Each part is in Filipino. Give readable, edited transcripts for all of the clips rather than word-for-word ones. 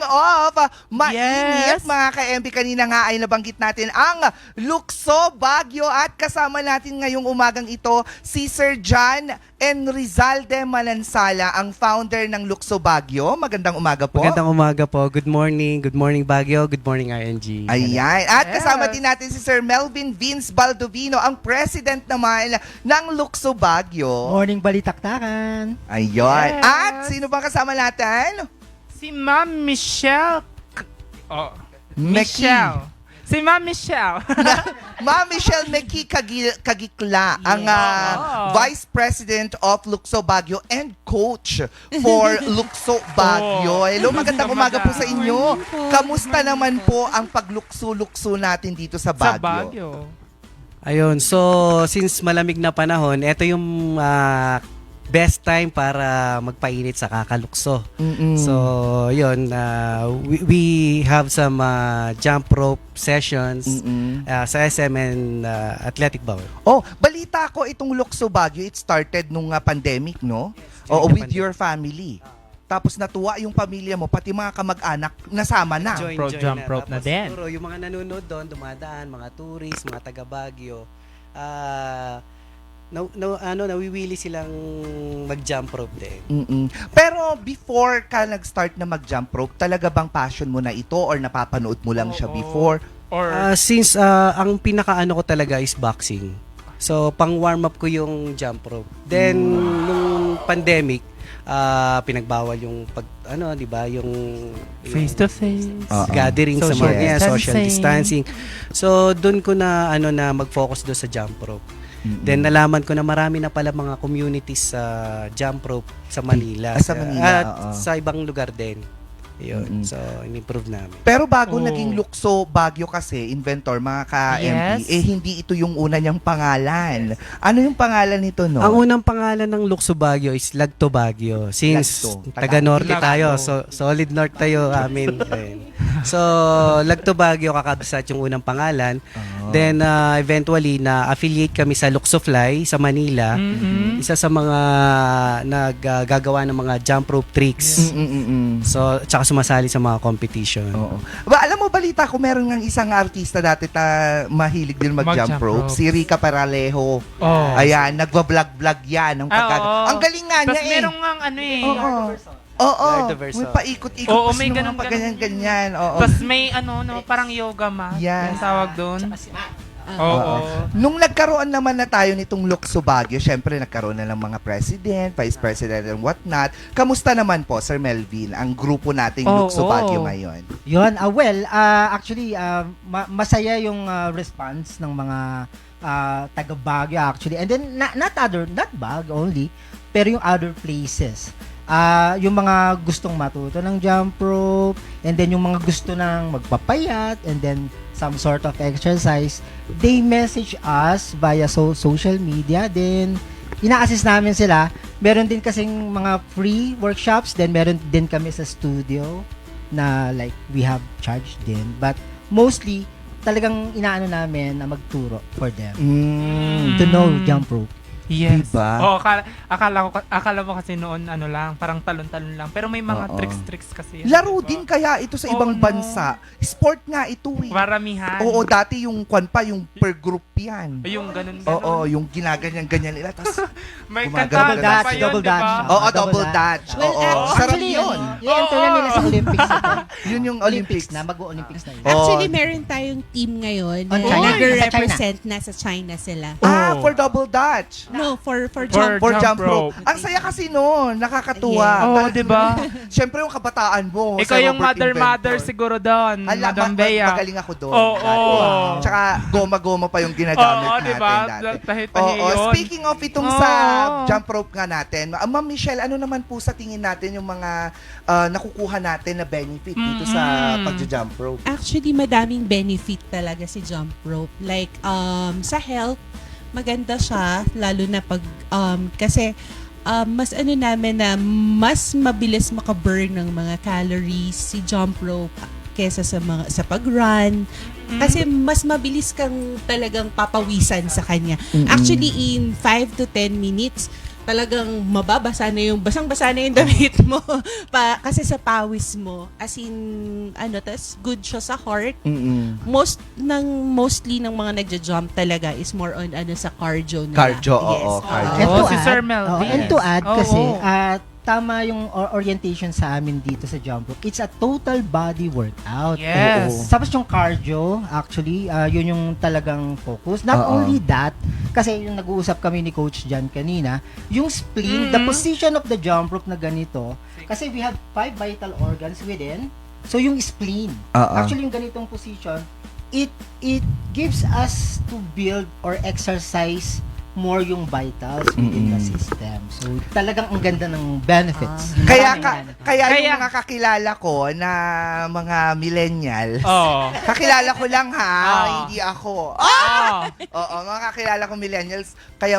of mainit, Yes. mga ka-MB. Kanina nga ay nabanggit natin ang Lukso, Baguio at kasama natin ngayong umagang ito si Sir John Enrizalde Manansala, ang founder ng Lukso Baguio. Magandang umaga po. Magandang umaga po. Good morning. Good morning Baguio. Good morning RNG. Ayan. At Yes. kasama din natin si Sir Melvin Vince Baldovino, ang president naman ng Lukso Baguio. Morning Balitaktakan. Ayun. Yes. At sino bang kasama natin? Si Ma'am Michelle. Oh. Meki. Michelle. Si Ma'am Michelle. Ma'am Michelle Meki Kagikla, ang Vice President of Lukso Baguio and coach for Lukso Baguio. Hello, magandang umaga po sa inyo. Kamusta naman po ang paglukso-lukso natin dito sa Sa Baguio? Baguio. Ayun. So, since malamig na panahon, ito yung best time para magpainit sa kakalukso. So, yun. We have some jump rope sessions sa SM and Athletic Bowl. Oh, balita ko itong Lukso Baguio, it started nung pandemic, no? Oo, with your family. Tapos natuwa yung pamilya mo, pati mga kamag-anak, nasama na. Pro jump rope na Tapos din. siguro, yung mga nanonood doon, dumadaan, mga tourists, mga taga Baguio, nawiwili silang mag-jump rope din. Pero before ka nag-start na mag-jump rope, talaga bang passion mo na ito or napapanood mo lang siya Oo. before? Or Since ang pinakaano ko talaga is boxing. So, pang warm up ko yung jump rope. Then, nung pandemic, pinagbawal yung di ba, yung face to face. gathering sa Social mga social distancing. distancing. So, doon ko na na mag-focus doon sa jump rope. Then nalaman ko na marami na pala mga communities sa jump rope sa Manila. Sa Manila, At oo. sa ibang lugar din. Yun. So, in-improve namin. Pero bago Oo. naging Lukso Baguio kasi, inventor, mga ka-MP, Yes. hindi ito yung una niyang pangalan. Ano yung pangalan nito, no? Ang unang pangalan ng Lukso Baguio is Lagto Baguio. Since Lagto. taga-norte Lagto. tayo, solid north tayo amin. Ayun. So, Lagto Baguio kakabsat yung unang pangalan. Then, eventually, na-affiliate kami sa Lukso Fly sa Manila. Isa sa mga naggagawa ng mga jump rope tricks. So, tsaka sumasali sa mga competition. Oo. Alam mo, balita ko, meron ng isang artista dati mahilig din mag-jump Mag-jump rope. rope. Si Rica Paralejo. Oh. Ayan, nagwa-vlog-vlog yan. Ang, Oo. ang galing nga niya Tapos merong nga Oo. Oo. Garda Verso. May paikot-ikot. Oo, tapos may mga ganun-ganun. ganyan-ganyan. Oo. Tapos may parang yoga mat. Yes. Yung tawag doon. Oo. Nung nagkaroon naman na tayo nitong Lukso Baguio, syempre nagkaroon na ng mga president, vice president and whatnot. Kamusta naman po, Sir Melvin, ang grupo nating Lukso Baguio ngayon? Yun, actually, masaya yung response ng mga taga Baguio actually. And then, not Baguio only, pero yung other places. Yung mga gustong matuto ng jump rope, and then yung mga gusto ng magpapayat, and then some sort of exercise, they message us via social media, then ina-assist namin sila. Meron din kasing mga free workshops, then meron din kami sa studio na like we have charged din, but mostly talagang inaano namin na magturo for them to know jump rope. Yes. Diba? Oo, akala mo kasi noon lang, parang talon-talon lang. Pero may mga Oo. tricks kasi. yan, Laro diba? din kaya ito sa Oo, ibang no. bansa. Sport nga ito eh. Maramihan. Oo, dati yung yung per group yan. Yung ganun. Oo, yung ginaganyan-ganyan nila. Tapos, May Gumagalaw. kanta pa yun, Double diba? dutch. oo, Double double dutch. dutch. Well, Oo, sarap Actually, yun. i-enter na nila sa Olympics ito. Yun yung Olympics Olympics. na, mag-Olympics na yun. Oh. Actually, meron tayong team ngayon na Oh, China. nag-represent na sa China sila. For double dutch. No, for For jump. For jump jump rope. rope. Ang saya kasi no, nakakatuwa. Yes. Oo, Talagang- diba? Siyempre yung kabataan mo. Ikaw sa yung Robert mother Inventor. siguro doon. Hala, Madam Bea. magaling ako doon. Oo. dati. Tsaka goma-goma pa yung ginagamit Oo, natin diba? dati. Tahi-tahi Oo, yun. speaking of itong sa jump rope nga natin, Ma'am Michelle, ano naman po sa tingin natin yung mga nakukuha natin na benefit dito sa pagja-jump rope? Actually, madaming benefit talaga si jump rope. Like, sa health, maganda siya, lalo na pag, kasi, mas namin na mas mabilis makaburn ng mga calories si jump rope kesa sa pag-run. Kasi mas mabilis kang talagang papawisan sa kanya. Actually, in 5 to 10 minutes, talagang mababasa na yung basang-basa na yung damit mo kasi sa pawis mo. As in tas good siya sa heart. Mostly ng mga nagja-jump talaga is more on sa cardio na. Cardio, oo, cardio. And to Si add, Sir Melvin. and to add Oo. kasi, tama yung orientation sa amin dito sa jump rope. It's a total body workout. Yes. Oo. Tapos yung cardio, actually, yun yung talagang focus. Not only that, kasi yung nag-uusap kami ni Coach Jan kanina, yung spleen, the position of the jump rope na ganito, kasi we have 5 vital organs within. So yung spleen, actually yung ganitong position, it gives us to build or exercise more yung vitals within the system. So, talagang ang ganda ng benefits. Kaya Maraming yung mga kakilala ko na mga millennial, Oo. kakilala ko lang ha, hindi ako. Oh. Oo, mga kakilala ko millennials, kaya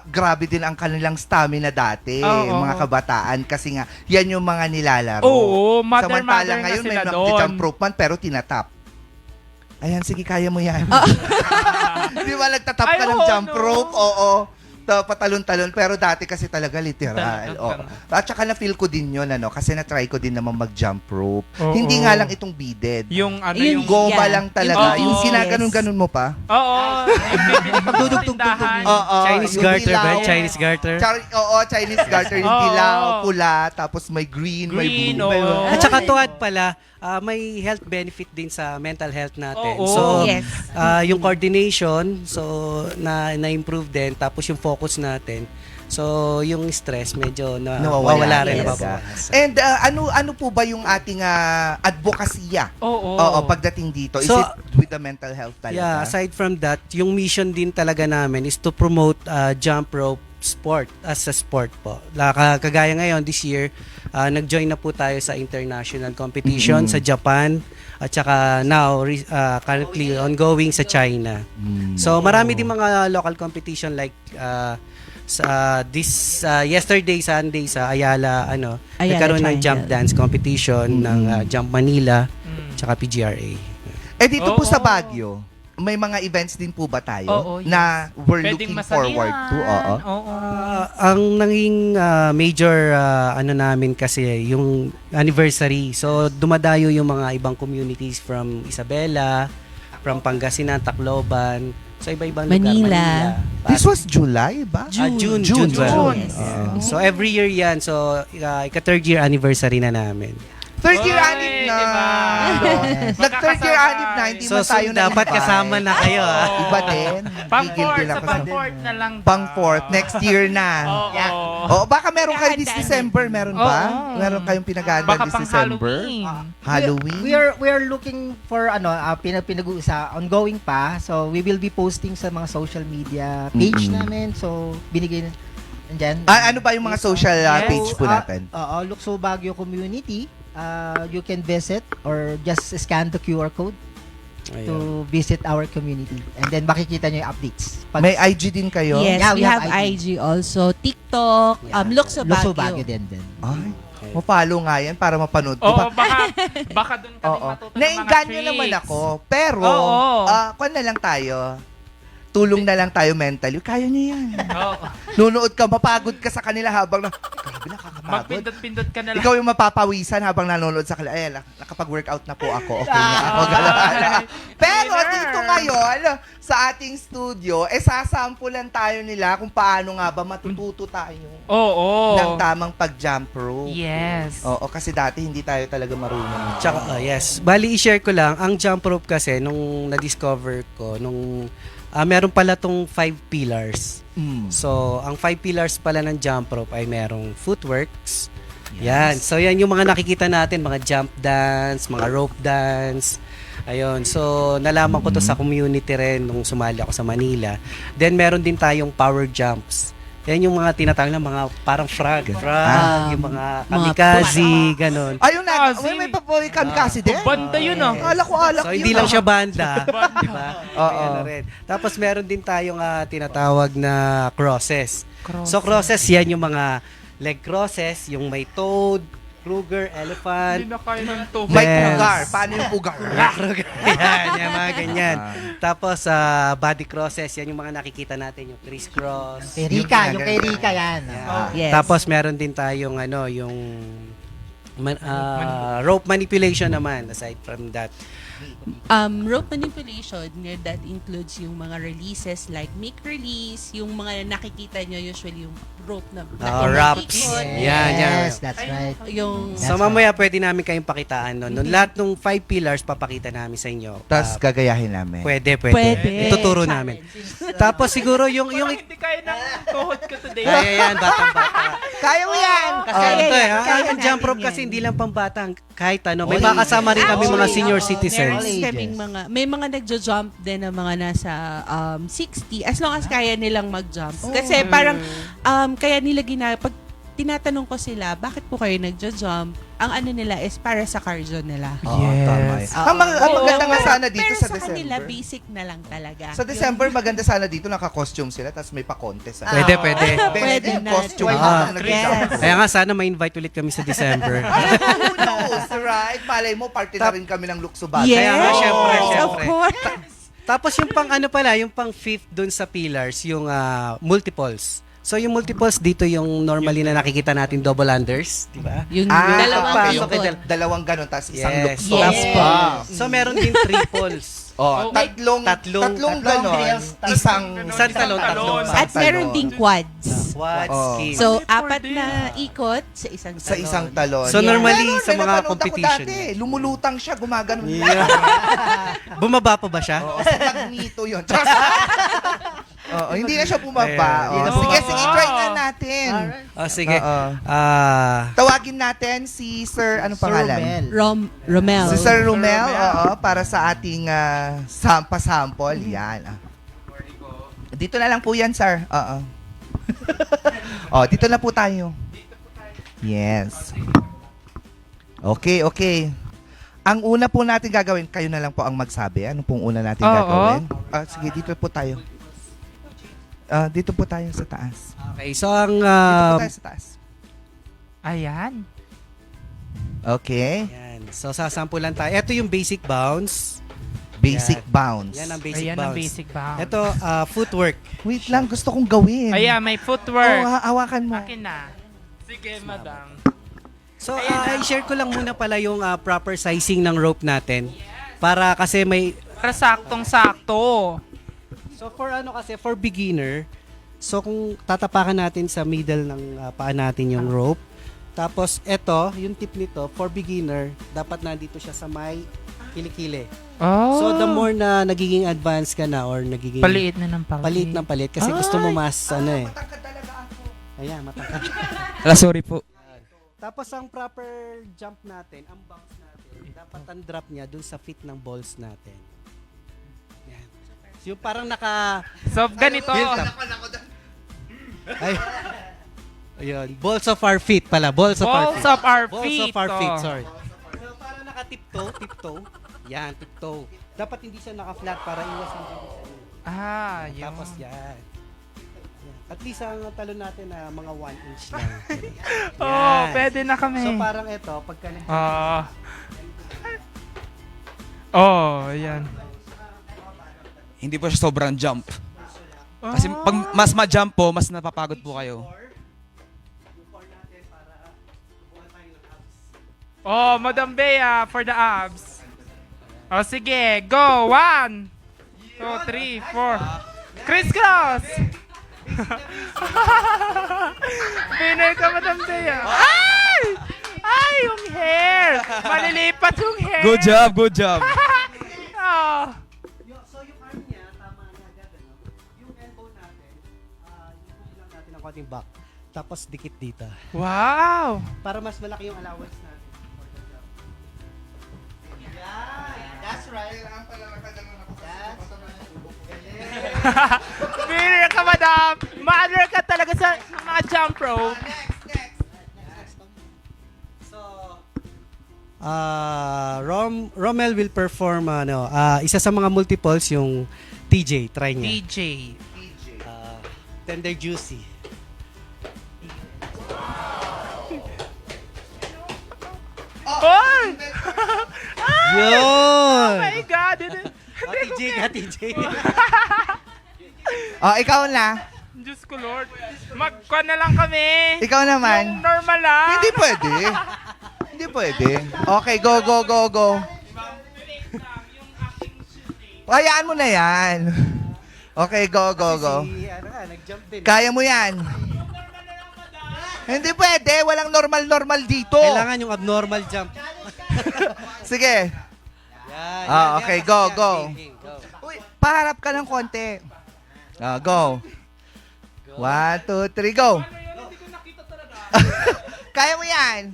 grabe din ang kanilang stamina dati, Oo. mga kabataan, kasi nga, yan yung mga nilalaro. Oo, mother Samantalang na ngayon, sila may doon. jump rope man, pero tinatap. Ayan, sige, kaya mo yan. Di ba, nagtatap ka Ay, ng oo, jump no. rope? Oo. Patalon-talon. Pero dati kasi talaga literal. Oo. At saka na-feel ko din yun, kasi na-try ko din naman mag-jump rope. Oo. Hindi nga lang itong beaded. Yung Yung Goma Yeah. lang talaga. Yung Oo. ginaganon-ganon mo pa. Oo. Pagdudugtog-tugtog. Oo. Chinese yung garter ba? dilaw. Chinese garter? Oo, Chinese garter. Yung Oo. dilaw, pula, tapos may green, may Green, blue. oo. At saka tuwad pala, may health benefit din sa mental health natin. Oo. So, Yes. yung coordination, so na-improve din, tapos yung focus natin. So, yung stress medyo nawawala rin. Yes. Nababawasan. And ano po ba yung ating advokasya? Oo. Oo, pagdating dito. Is So, it with the mental health talaga? Yeah, aside from that, yung mission din talaga namin is to promote jump rope sport as a sport po. Kagaya ngayon, this year, nag-join na po tayo sa international competition sa Japan at saka now, currently ongoing sa China. So, marami din mga local competition like yesterday, Sunday, sa Ayala, nagkaroon ng Triangle. jump dance competition ng Jump Manila tsaka PGRA. Eh dito po Oo. sa Baguio, may mga events din po ba tayo Oo, yes. na we're Pwedeng looking forward to? Oo. Oo. Ang naging major namin kasi yung anniversary. So dumadayo yung mga ibang communities from Isabela, from Pangasinan, Tacloban, so iba-ibang Manila. lugar. This was July ba? June June. 12. Yes. So every year yan. So ika-third year anniversary na namin. Third year Oy, anib na. diba? Yes. Nag-third year anib na, hindi So man tayo soon dapat na-invite. kasama na kayo. Iba din. Gigil din ako sa Pang-fourth na lang. pang-fourth. Next year na. Oo. Oo, baka meron kayo this Dahan-dahan. December. Meron ba? Oo. Meron kayong pinag-aanda Baka this pang December? Halloween. Halloween? We are looking for pinag-uusa ongoing pa. So we will be posting sa mga social media page namin. So binigay nandiyan. Ano ba yung mga social Yes. page po natin? Lukso Baguio Community. You can visit or just scan the QR code Ayun. to visit our community. And then makikita nyo yung updates. May IG din kayo? Yes, Yeah, we we have have IG also. TikTok, Lukso Lukso Baguio. Baguio din. Ay, mapalo nga yan para mapanood ko. Oo, baka doon kami Oo. matuto ng mga Nainganyo tricks. naman ako. Pero, Oo. kwan na lang tayo. Tulong na lang tayo mentally. Kaya niyo yan. Oo. Nunood ka, mapagod ka sa kanila habang grabe, nakakapagod. Magpindot-pindot ka na lang. Ikaw yung mapapawisan habang nanonood sa kanila. Ay, nakapag-workout na po ako. Okay na ako. Gano'n. Pero Winner. dito ngayon, sa ating studio, sasampulan tayo nila kung paano nga ba matututo tayo Oo. ng tamang pag-jump rope. Yes. Oo, kasi dati hindi tayo talaga marunong. Tsaka, yes. Bali, i-share ko lang, ang jump rope kasi, nung na-discover ko, meron pala tong 5 pillars. So, ang 5 pillars pala ng jump rope ay merong footworks. Yan. So, yan yung mga nakikita natin, mga jump dance, mga rope dance. Ayun. So, nalaman ko to sa community rin nung sumali ako sa Manila. Then, meron din tayong power jumps. Yan yung mga tinatawag na mga parang frog. Yung mga kamikaze, ganon. Ayun na, Kasi- may papoy kami kasi din. Banda yun ah. Alak ko alak So, yun. hindi lang siya banda. Banda. Diba? Oo. May ano rin. Tapos meron din tayong tinatawag na crosses. So crosses, yan yung mga leg crosses, yung may toad, Kruger, elephant. Hindi na kaya ng tuhod. May Yes. pugar. Paano yung pugar? Yan, yung mga ganyan. Tapos, body crosses, yan yung mga nakikita natin, yung crisscross. Kay Rika, yung kay Rika yan. Yes. Tapos, meron din tayong, yung rope manipulation naman, aside from that. Rope manipulation, that includes yung mga releases like make release, yung mga nakikita nyo usually yung rope na Wraps. ikot. Yan, yan. Yes, that's right. Yung So, mamaya pwede namin kayong pakitaan nun. Lahat ng 5 pillars, papakita namin sa inyo. Tapos gagayahin namin. Pwede. pwede. Ituturo namin. Tapos, siguro yung Parang hindi kaya ng tuhod ko today. Yan, batang-bata. Kaya mo yan! Kasi ito kaya ang jump natin rope yan. kasi hindi lang pambata, kahit ano. May All mga kasama rin kami mga Actually, senior oo, citizens. All ages. kaming may mga nagjo-jump din na mga nasa 60 as long as kaya nilang mag-jump. Kasi parang kaya nila pag tinatanong ko sila, bakit po kayo nagjo-jump? Ang ano nila is para sa cardio nila. Oo, Yes. tama yan. Ang maganda nga sana dito pero sa sa kanila, December. basic na lang talaga. Sa December, maganda sana dito, naka-costume sila, tapos may pa-contest. Pwede. Pwede yung na. costume. Ah. Yes. Kaya nga sana ma-invite ulit kami sa December. Who knows, right? Malay mo, party na rin kami ng Luxubat. Yes, Kaya nga, syempre. of course. Tapos yung pang ano pala, yung pang fifth dun sa pillars, yung multiples. So yung multiples dito yung normally na nakikita natin double unders, di ba? Yung dalawang dalawang okay, ikot. Dalawang ganun, tapos isang Yes. lukso. Yes. So meron din triples. Oh, tatlong ganon, reels, isang Isang talon. At meron ding quads. Quad Oh. skin. So, apat na ikot sa isang talon. sa isang talon. So, normally, Meron, sa may mga napanood ako competition dati. yan. Lumulutang siya, gumaganon. Bumaba pa ba siya? Oo, sa Magneto yun. Oo, hindi na siya bumaba. Ayan. Oo, sige, try nga natin. Oh, sige. Oo. Tawagin natin si Sir, ano pangalan? Romel. Si Sir Romel, oo, para sa ating sample. Yan. Dito na lang po yan, sir. Oo. Oh, dito na po tayo. Yes. Okay. Ang una po natin gagawin, kayo na lang po ang magsabi. Ano pong una natin Oo. gagawin? Sige, dito po tayo. Dito po tayo sa taas. Okay, so ang Dito po tayo sa taas. Ayan. Okay. yan. So sasampulan tayo. Ito yung basic bounce. Basic Yan. bounce. Yan ang basic Ayan ang bounce. basic bounce. Ito footwork. Wait lang, gusto kong gawin. Ayan, may footwork. Hawakan mo. Akin na. Sige, madam. So i-share ko lang muna pala yung proper sizing ng rope natin. Para kasi may Para saktong-sakto. So for beginner, so kung tatapakan natin sa middle ng paa natin yung rope, tapos ito, yung tip nito, for beginner, dapat nandito siya sa may kilikili. Oh. So the more na nagiging advanced ka na or nagiging Paliit na ng pangki. palit ng palit kasi gusto mo mas ano eh. Matangkad talaga ako. Ayan, matangkad. Sorry po. Tapos ang proper jump natin, ang bounce natin, dapat ang drop niya dun sa fit ng balls natin. Yan. So, yung parang So, ganito. ay, ayun, balls of our feet pala, balls of our Balls feet. of our Balls feet. of our feet, oh. sorry. So parang naka-tiptoe. Yan, tiptoe. Dapat hindi siya naka-flat para iwas ang bilis sa inyo. Yun. Tapos yan. At least ang talon natin na mga 1 inch lang. Oh, pwede na kami. So parang ito, pagka Ayan. Hindi po siya sobrang jump. Kasi pag mas ma-jump po, mas napapagod po kayo. Oh, Madam Bea for the abs. Oh, sige. Go. 1, 2, 3, 4. Crisscross. Winner ka, Madam Bea. Ay! Ay, yung hair. Malilipat yung hair. Good job, good job. Oh. So yung arm niya, tama na agad. Ano? Yung elbow natin, yung lang natin ang konting back. Tapos dikit dito. Wow. Para mas malaki yung allowance natin. That's right. Winner ka, Madam. Mother ka talaga sa mga jump rope. So, Romel will perform isa sa mga multiples yung TJ, try niya. DJ. Tender juicy. Yun! Oh my God! TJ ka, TJ. Oh, ikaw na. Diyos ko, Lord. Magkuhan na lang kami. Ikaw naman. Yung normal lang. Hindi pwede. Hindi pwede. Okay, go, go, go, go. Hayaan mo na yan. Okay, go, go, go. Nag-jump din. Kaya mo yan. Hindi pwede. Walang normal-normal dito. Kailangan yung abnormal jump. Sige. Yan, Okay, go, go. Game, go. Uy, paharap ka ng konti. Go. 1, 2, 3, go. Kaya mo yan.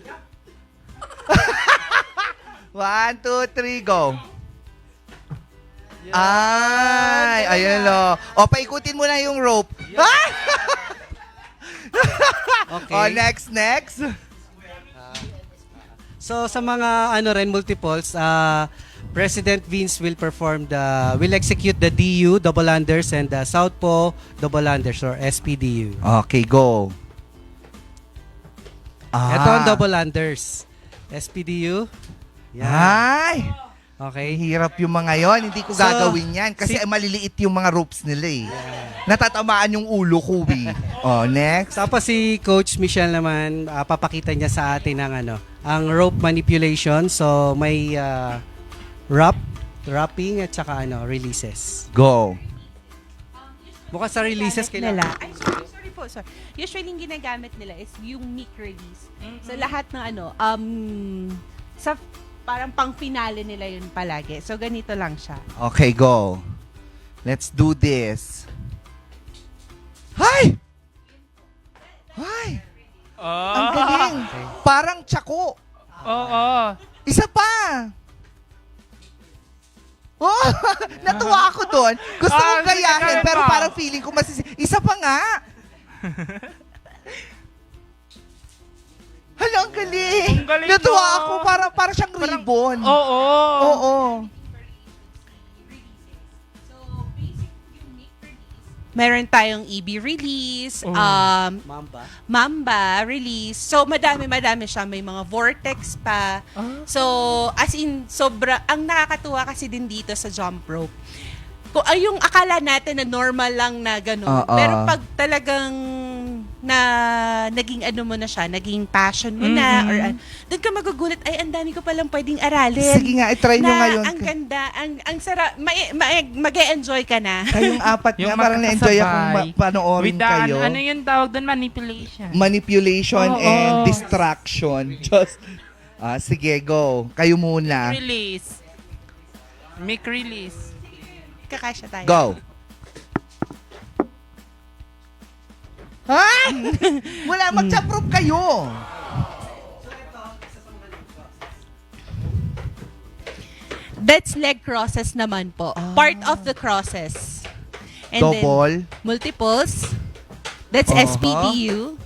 1, 2, 3, go. Ay, ayun lo. O, paikutin mo na yung rope. Okay. Next. So sa mga multiples, President Vince will execute the DU double unders and the Southpaw double unders or SPDU. Okay, go. Ito ang double unders. SPDU. Yan. Ay, Okay. hirap yung mga yon. Hindi ko So, gagawin yan kasi maliliit yung mga ropes nila eh. Natatamaan yung ulo ko eh. Next. Tapos si Coach Michelle naman, papakita niya sa atin ang rope manipulation. So may wrapping at saka releases. Go. Bukas sa releases nila. kailangan. Ay, sorry po. Usually, yung ginagamit nila is yung mic release. So, lahat ng sa parang pang-finale nila yun palagi. So, ganito lang siya. Okay, go. Let's do this. Hi! Hi! Ang galing. Parang tsako. Oo. Isa pa. Oh, natuwa ako doon. Gusto kong sige, gayahin, kaya pero mo. parang feeling ko isa pa nga. Hala, ang galing. Ang galing, Natuwa no? ako, parang siyang ribbon. Oo. Oo. Meron tayong EB release, Mamba release. So, madami siya. May mga vortex pa. So, as in, ang nakakatuwa kasi din dito sa jump rope. Kung yung akala natin na normal lang na gano'n. Pero pag talagang naging mo na siya, naging passion mo na, or doon ka magugulat, ay, ang dami ko palang pwedeng aralin. Sige nga, i-try nyo ngayon. Ang ganda, ang sarap, mag-e-enjoy ka na. Kayong apat Yung nga, parang na-enjoy akong magkakasabay. panoorin With the, kayo. ano yung tawag doon? Manipulation. Manipulation Oo. and distraction. Just, sige, go. Kayo muna. Release. Make release. Kakasya tayo. Go. Ha? Wala, mag-jump rope kayo. That's leg crosses naman po. Part of the crosses. And Double. then, multiples. That's SPDU.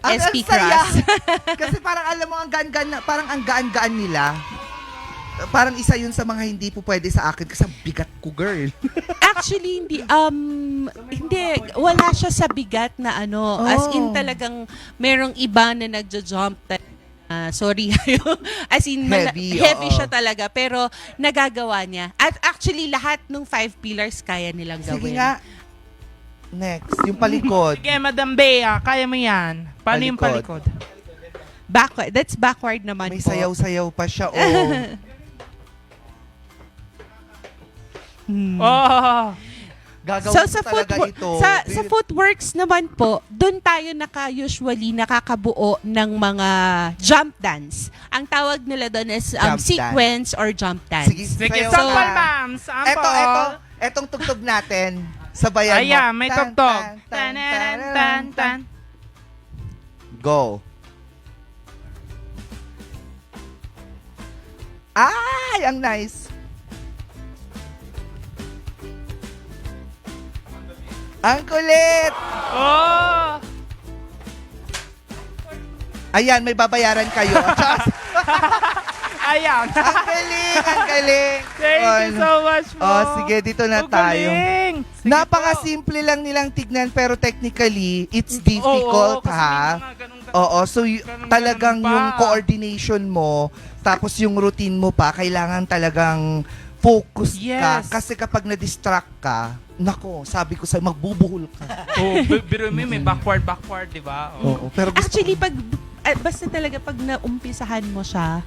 Ang SP saya. cross. Kasi parang alam mo, parang ang gaan-gaan nila. Parang isa yun sa mga hindi po pwede sa akin kasi ang bigat ko, girl. Actually, hindi, wala siya sa bigat na as in talagang merong iba na nagjo-jump sorry. As in, heavy oo. siya talaga, pero nagagawa niya. At actually, lahat ng 5 pillars kaya nilang Sige gawin. nga. Next, yung palikod. Sige, Madam Bea, kaya mo yan. Paano yung Palikod. palikod? Backward. That's backward naman May po. sayaw-sayaw pa siya, oh. Oh. Gagawin So ko sa talaga footwork, ito. sa footworks naman po, doon tayo usually nakakabuo ng mga jump dance. Ang tawag nila doon is Jump sequence or jump dance. Sige, Sige, sayaw sample, ka. ma'am. Sample. Etong tugtog natin. Sabayan mo. Ayan, may Tan, tugtog. tan, tan, Tan, tan, tan, tan. Go. Ay, ang nice. Ang kulit. Oh! Ayan, may babayaran kayo. Ayan. Ang galing, ang galing. Thank you so much po. Sige, dito na Ang tayo. galing. Sige Napaka-simple lang nilang tignan pero technically, it's difficult, Oo, kasi ha? may mga ganun Oo, so talagang ganun pa. yung coordination mo, tapos yung routine mo pa, kailangan talagang focus Yes. ka. Kasi kapag na-distract ka, nako, sabi ko sa'yo, magbubuhol ka. Oh, biro mo, may backward, di ba? Oh. Oo, pero gusto Actually, basta talaga pag naumpisahan mo siya,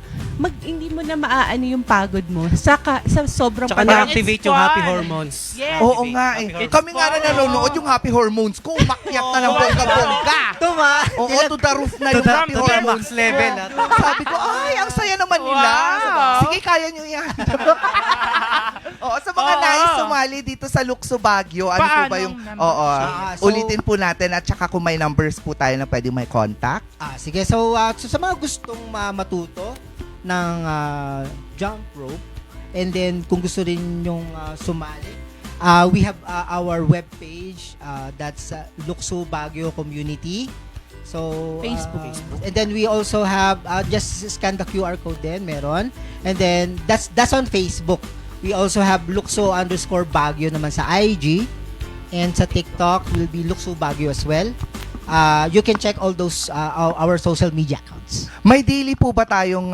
hindi mo na maaano yung pagod mo. Sa sobrang Tsaka pagod. na-activate it's yung happy fun. hormones. Yes. Oo nga eh. It's Kami nga na fun. nanonood yung happy hormones ko. Umakyat na ng bongga-bongga. Tuma! Oo, to the roof na yung happy To the hormones. max level. Sabi ko, ay, ang saya naman nila. Wow. Sige, kaya nyo yan. Oo, sa mga Oo. nais sumali dito sa Luxo Baguio, ano po Paano ba yung... membership? Oo, So- ulitin po natin at saka kung may numbers po tayo na pwede may contact. Sige, so sa mga gustong matuto ng jump rope, and then kung gusto rin yung sumali, we have our webpage, that's Luxo Baguio Community. So, Facebook. and then we also have, just scan the QR code din, meron. And then, that's on Facebook. We also have Luxo_Baguio naman sa IG. And sa TikTok, will be Luxo Baguio as well. You can check all those, our social media accounts. May daily po ba tayong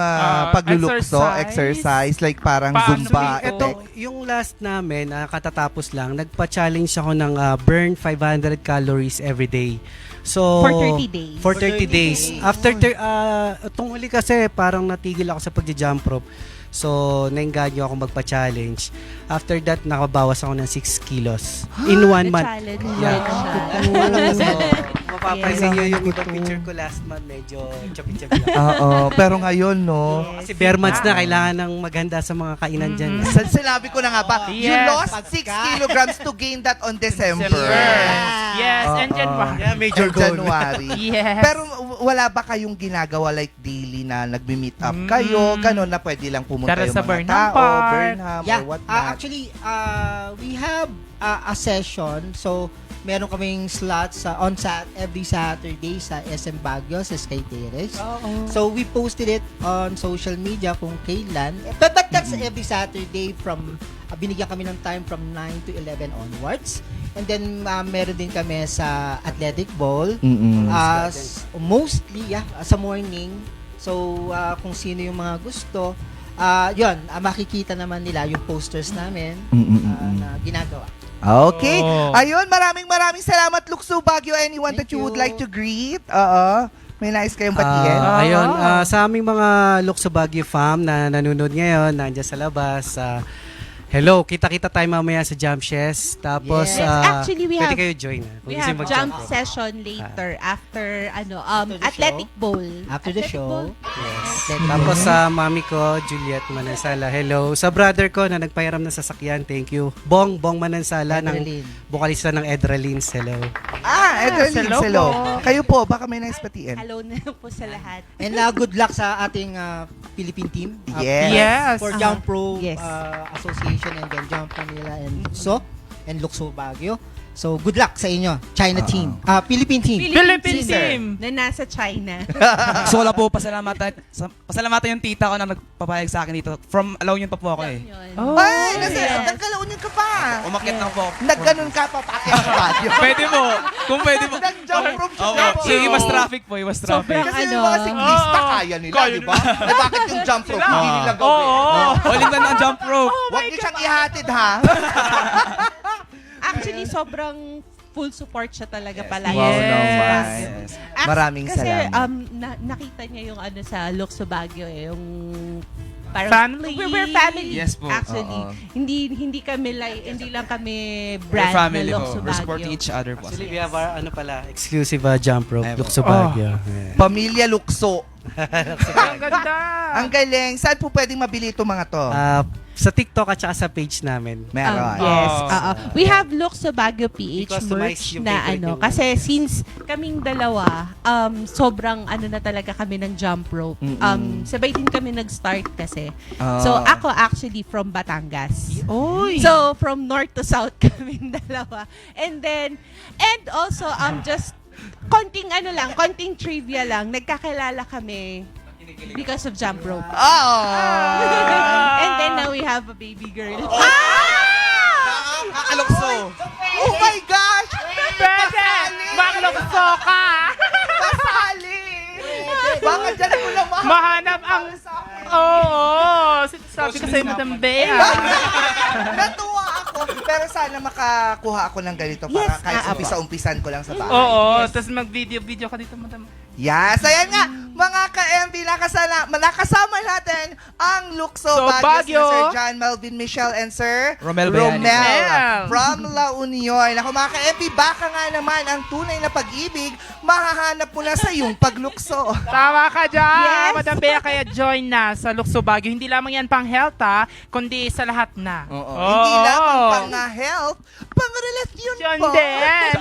paglulukso, exercise? exercise, like parang Paano Zumba? ito? Ito, yung last namin, katatapos lang, nagpa-challenge ako ng burn 500 calories every day. So, For 30 days. For 30 days. days. After, itong huli kasi, parang natigil ako sa pagja-jump rope. So, nainganyo ako magpa-challenge. After that, nakabawas ako ng 6 kilos. In 1 month. Na-challenge Yeah. siya. Mapapansin nyo yung ibang picture ko last month, medyo chubby-chubby lang. Oo, pero ngayon, no? Kasi bare months na, kailangan ng maganda sa mga kainan dyan. Sinabi ko na nga ba, you Yes. lost 6 kilograms to gain that on December. Yes, and Oo. January. Yeah, major Or goal. January. Yes. Pero wala ba kayong ginagawa like daily na nagmi-meet up kayo? Ganon na pwede lang pumunta Tara yung sa mga Burnham tao, Park. Burnham, Yeah, or what not. actually, we have a session. So, meron kaming slots every Saturday sa SM Baguio, sa Sky Terrace. So, we posted it on social media kung kailan. But that's every Saturday from, binigyan kami ng time from 9 to 11 onwards. And then, meron din kami sa Athletic Bowl. Mostly, sa morning. So, kung sino yung mga gusto, yun, makikita naman nila yung posters namin na ginagawa. Okay. Oh. Ayun, maraming salamat, Luxo Baguio. Anyone that Thank you would you. like to greet? May nais kayong batiin? Ayun, sa aming mga Luxo Baguio fam na nanonood ngayon, nandiyan sa labas, hello, kita-kita tayo mamaya sa Jump Shes. Tapos, Yes. Actually, we pwede have- kayo join. Kung We gusto have yung jump mag-jump. session later after the Athletic Bowl. After the Athletic show. Bowl. Tapos sa mami ko, Juliet Manansala, hello. Sa brother ko na nagpahiram ng sasakyan, thank you. Bong Manansala, ng Edralin. bukalista ng Edralins, hello. Edralin, hello hello. po. Kayo po, baka may nais batiin? Hello na po sa lahat. And good luck sa ating Philippine team. Yes. Yes. For Jump Pro Yes. Association and then Jump Manila and Luxo Baguio. So, good luck sa inyo. China team. Philippine team. Philippine team. Na nasa China. So wala po, pasalamatan yung tita ko na nagpapayag sa akin dito. From La Union pa po ako eh. Yun. Oh. Ay, Yes. nagkalaunin ka pa. Umakyat lang po ako. Nagganon ka pa, pakit sa Baguio. Pwede po. Kung pwede po. Nag-jump rope siya. Oo, so iwas traffic po, iwas traffic. Sobrang Kasi ano. yung mga siklista, Oo. kaya nila, Kaya di ba? Eh, bakit yung jump rope, hindi nila gawin? Oo. Huling na ng jump rope. Huwag niyo siyang ihatid, ha? Actually, sobrang full support siya talaga palagi. Wow naman. Yes. Maraming kasi, salamat. nakita niya yung ano sa Luxo Baguio yung parang Family. We're family. Yes po. Actually, Oo. hindi kami hindi lang kami We're brand family na po. Luxo We're supporting Baguio. each other po. Actually, we have our, exclusive jump rope, Ay, Luxo Oh. Baguio. Yeah. Pamilya Lukso. Ang ganda. Ang galing. Saan po pwedeng mabili itong mga to? Sa TikTok at saka sa page namin. Meron. Yes. Oh. We have Luxo Baguio PH customize merch yung na favorite ano. yung- Kasi since kaming dalawa, sobrang ano na talaga kami ng jump rope. Sabay din kami nag-start kasi. So ako actually from Batangas. Oy. So from north to south kaming dalawa. And also just konting trivia lang. Nagkakilala kami because of jump rope. And then now we have a baby girl. Kakalukso. Oh my gosh! Pwede. Maglukso ka. Kasali! Mahanap ang... Oo. Sabi ko sa'yo, Madam Bea. Natuwa ako. Pero sana makakuha ako ng ganito para Yes, kahit apo. umpisa-umpisan ko lang sa bahay. Oo. Tapos mag-video ka dito, Madam. Yes, ayan nga, mga ka-MB, nakasama natin ang Lukso So, Baguio, Baguio. Sir John Melvin Michel and Sir Romel Bayani. Romel. from La Union. Ako mga ka-MB, baka nga naman ang tunay na pag-ibig, mahahanap mo na sa iyong paglukso. Tama ka dyan, Yes. Madam Bea. Kaya join na sa Lukso Baguio. Hindi lamang yan pang health, kundi sa lahat na. Hindi lamang pang health, pang relasyon Yun po. din.